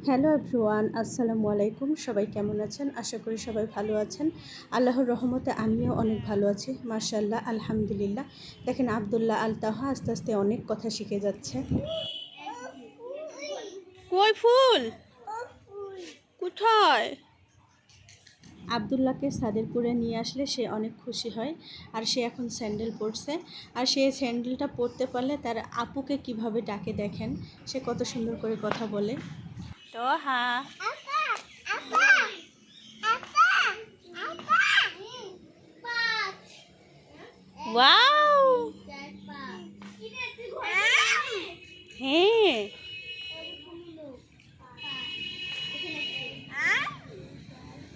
Hello everyone, আসসালামু আলাইকুম। সবাই কেমন আছেন? আশা করি সবাই ভালো আছেন। আল্লাহর রহমতে আমিও অনেক ভালো আছি, মাশাআল্লাহ, আলহামদুলিল্লাহ। দেখেন আবদুল্লাহ আল তাহা আস্তে আস্তে অনেক কথা শিখে যাচ্ছে। কই ফুল কোথায়? আবদুল্লাহকে সাদেরপুরে নিয়ে আসলে সে অনেক খুশি হয়। আর সে এখন স্যান্ডেল পরছে। আর সে স্যান্ডেলটা পরতে পারলে তার আপুকে কিভাবে ডাকে দেখেন, সে কত সুন্দর করে কথা বলে। তোহা ওয়াও, হ্যাঁ,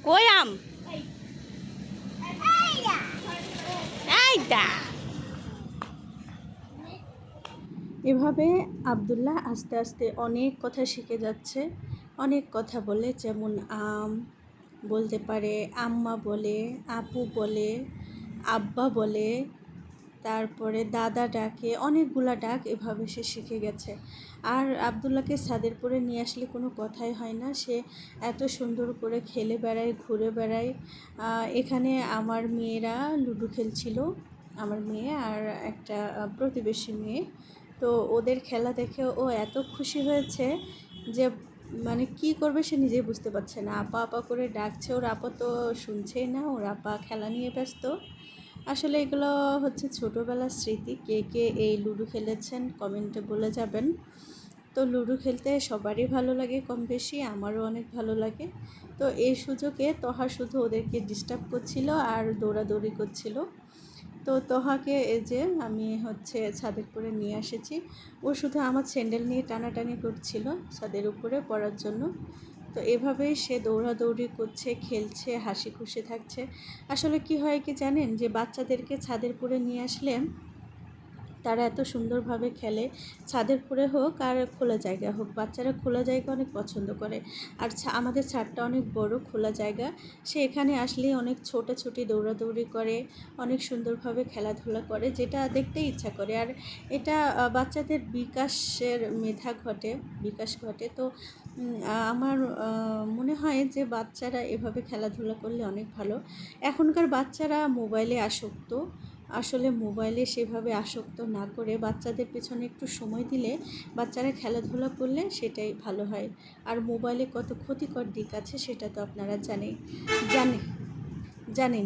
কই আম, এইটা। এভাবে আবদুল্লাহ আস্তে আস্তে অনেক কথা শিখে যাচ্ছে। অনেক কথা বলে, যেমন আম বলতে পারে, আম্মা বলে, আপু বলে, আব্বা বলে, তারপরে দাদা ডাকে, অনেকগুলা ডাক এভাবে সে শিখে গেছে। আর আবদুল্লাহকে সাদেরপুরে নিয়ে আসলে কোনো কথাই হয় না, সে এত সুন্দর করে খেলে বেড়ায়, ঘুরে বেড়ায়। এখানে আমার মেয়েরা লুডো খেলছিল, আমার মেয়ে আর একটা প্রতিবেশী মেয়ে। তো ওদের খেলা দেখে ও এত খুশি হয়েছে যে মানে কি করবে সে নিজেই বুঝতে পারছে না। আপা আপা করে ডাকছে, ওর আপা তো শুনছেই না, ওর আপা খেলা নিয়ে ব্যস্ত। আসলে এগুলো হচ্ছে ছোটোবেলার স্মৃতি। কে কে এই লুডো খেলেছেন কমেন্টে বলে যাবেন। তো লুডো খেলতে সবারই ভালো লাগে কম বেশি, আমারও অনেক ভালো লাগে। তো এই সুযোগে তহা শুধু ওদেরকে ডিস্টার্ব করছিল আর দৌড়াদৌড়ি করছিল। তো তোহাকে এই যে আমি হচ্ছে ছাদের উপরে নিয়ে এসেছি। ও শুধু আমার স্যান্ডেল নিয়ে টানাটানি করছিল ছাদের উপরে পড়ার জন্য। তো এভাবেই সে দৌড়াদৌড়ি করছে, খেলছে, হাসি খুশি থাকছে। আসলে কি হয় কি জানেন, যে বাচ্চাদেরকে ছাদের উপরে নিয়ে আসলে তারা এত সুন্দরভাবে খেলে। ছাদের উপরে হোক আর খোলা জায়গা হোক, বাচ্চারা খোলা জায়গা অনেক পছন্দ করে। আর আমাদের ছাদটা অনেক বড় খোলা জায়গা, সে এখানে আসলেই অনেক ছোটাছুটি দৌড়াদৌড়ি করে, অনেক সুন্দরভাবে খেলাধুলা করে, যেটা দেখতে ইচ্ছা করে। আর এটা বাচ্চাদের বিকাশ ঘটে। তো আমার মনে হয় যে বাচ্চারা এভাবে খেলাধুলা করলে অনেক ভালো। এখনকার বাচ্চারা মোবাইলে আসক্ত। আসলে মোবাইলে সেভাবে আসক্ত না করে বাচ্চাদের পেছনে একটু সময় দিলে, বাচ্চারা খেলাধুলা করলে সেটাই ভালো হয়। আর মোবাইলে কত ক্ষতিকর দিক আছে সেটা তো আপনারা জানেন।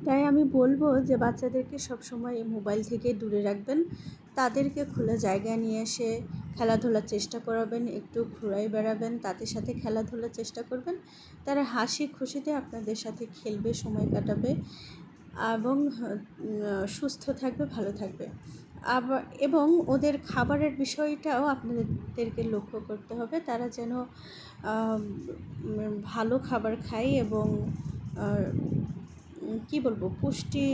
তাই আমি বলবো যে বাচ্চাদেরকে সবসময় মোবাইল থেকে দূরে রাখবেন। তাদেরকে খোলা জায়গায় নিয়ে এসে খেলাধুলার চেষ্টা করাবেন, একটু ঘুরাই বেড়াবেন, তাদের সাথে খেলাধুলার চেষ্টা করবেন। তারা হাসি খুশিতে আপনাদের সাথে খেলবে, সময় কাটাবে এবং সুস্থ থাকবে, ভালো থাকবে। এবং ওদের খাবারের বিষয়টাও আপনাদেরকে লক্ষ্য করতে হবে, তারা যেন ভালো খাবার খায় এবং কি বলবো, পুষ্টি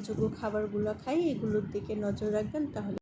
যোগ্য খাবারগুলো খায়, এগুলোর দিকে নজর রাখবেন তাহলে